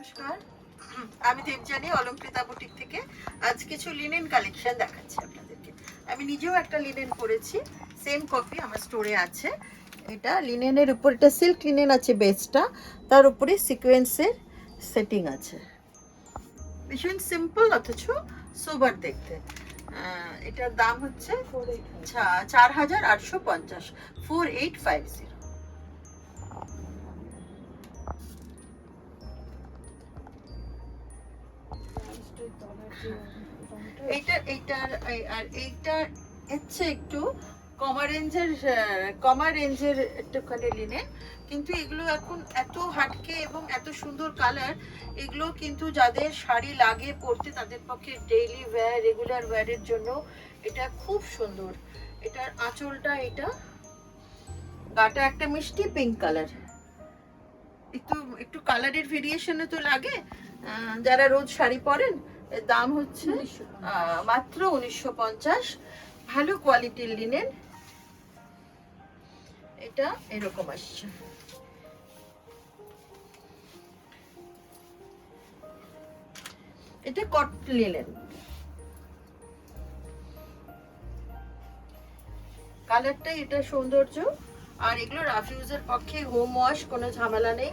নমস্কার, আমি দেবযানী অলঙ্কৃতা বুটিক থেকে আজ কিছু লিনেন কালেকশন দেখাচ্ছি আপনাদেরকে। আমি নিজেও একটা লিনেন পরেছি, সেম কপি আমার স্টোরে আছে। এটা লিনেনের উপর, এটা সিল্ক লিনেন আছে বেসটা, তার উপরে সিকোয়েন্সের সেটিং আছে। ভীষণ সিম্পল অথচ সোবার দেখতে। এটার দাম হচ্ছে 4850, 4850। এইটার আর এইটার হচ্ছে একটু কমা রেঞ্জের একটুখানি লিনেন, কিন্তু এগুলো এখন এত হাটকে এবং এত সুন্দর কালার। এগুলো কিন্তু যাদের শাড়ি লাগে পরতে, তাদের পক্ষে ডেইলি ওয়্যার, রেগুলার ওয়্যারের জন্য এটা খুব সুন্দর। এটার আঁচলটা, এটা গাটা একটা মিষ্টি পিঙ্ক কালার, একটু একটু কালারের ভেরিয়েশনে তো লাগে। যারা রোজ শাড়ি পরেন, এর দাম হচ্ছে মাত্র 1950। ভালো কোয়ালিটির লিনেন। এটা এরকম আসছে। এটা কটন লিনেন, কালারটাই এটা সৌন্দর্য। আর এগুলো রাফ ইউজের পক্ষে, হোম ওয়াশ, কোনো ঝামেলা নেই,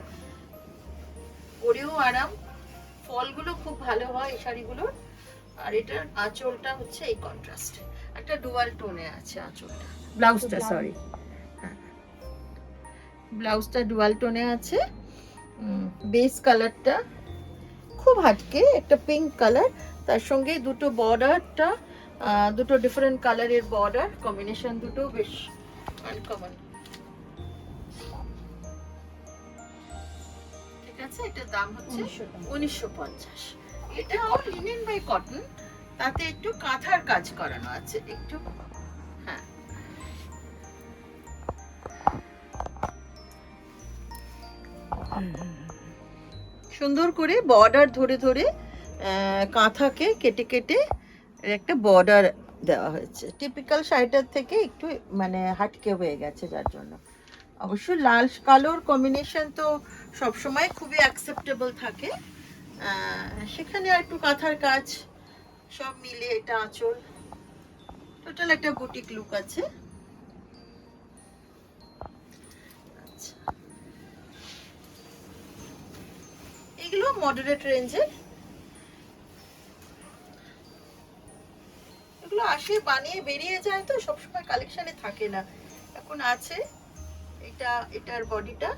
পরেও আরাম। ফলগুলো খুব ভালো হয় এই শাড়িগুলোর। আর এটার আঁচলটা হচ্ছে এই কন্ট্রাস্টে, একটা ডুয়াল টোনে আছে আঁচলটা, ব্লাউজটা সরি, হ্যাঁ ব্লাউজটা ডুয়াল টোনে আছে। বেস কালারটা খুব হাটকে একটা পিঙ্ক কালার, তার সঙ্গে দুটো বর্ডারটা, দুটো ডিফারেন্ট কালারের বর্ডার কম্বিনেশন, দুটো বেশ আনকমন। ঠিক আছে, এটার দাম হচ্ছে 1950। এটাও লিনেন বাই কটন, তাতে একটু কাঁথার কাজ করানো আছে একটু, হ্যাঁ। সুন্দর করে বর্ডার ধরে ধরে কাঁথাকে কেটে কেটে একটা বর্ডার দেওয়া হয়েছে। টিপিক্যাল শাড়িটার থেকে একটু মানে হাটকে হয়ে গেছে, যার জন্য অবশ্য লাল কালোর কম্বিনেশন তো সবসময় খুবই অ্যাকসেপ্টেবল থাকে। সেখানে আর একটু কাঁথার কাজ সব মিলে এটা আঁচল, টোটাল একটা বুটিক লুক আছে। আচ্ছা, এগুলো মডারেট রেঞ্জের, এগুলো আসে বানিয়ে বেরিয়ে যায়, তো সবসময় কালেকশনে থাকে না, এখন আছে। এটা এটার বডিটা,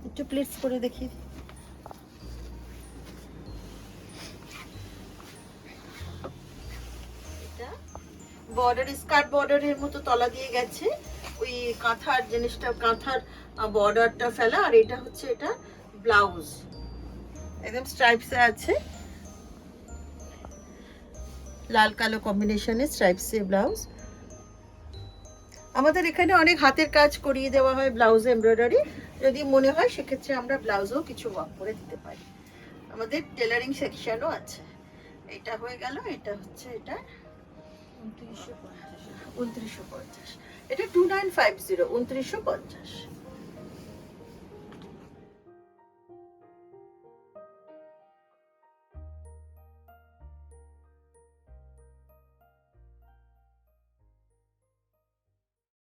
একটু প্লেস করে দেখি। এটা বর্ডার, স্কার্ট বর্ডারের মতো তলা দিয়ে গেছে, ওই কাঁথার জিনিসটা, কাঁথার বর্ডারটা ফেলা। আর এটা হচ্ছে, এটা ব্লাউজ একদম স্ট্রাইপসে আছে, লাল কালো কম্বিনেশনে স্ট্রাইপসে ব্লাউজ। আমাদের এখানে অনেক হাতের কাজ করিয়ে দেওয়া হয় ব্লাউজে, এমব্রয়ডারি। যদি মনে হয় সেক্ষেত্রে আমরা ব্লাউজও কিছু ওয়ার্ক করে দিতে পারি, আমাদের টেলারিং সেকশনও আছে। এটা হয়ে গেল, এটা হচ্ছে এটা 2950, এটা 2950, 2950।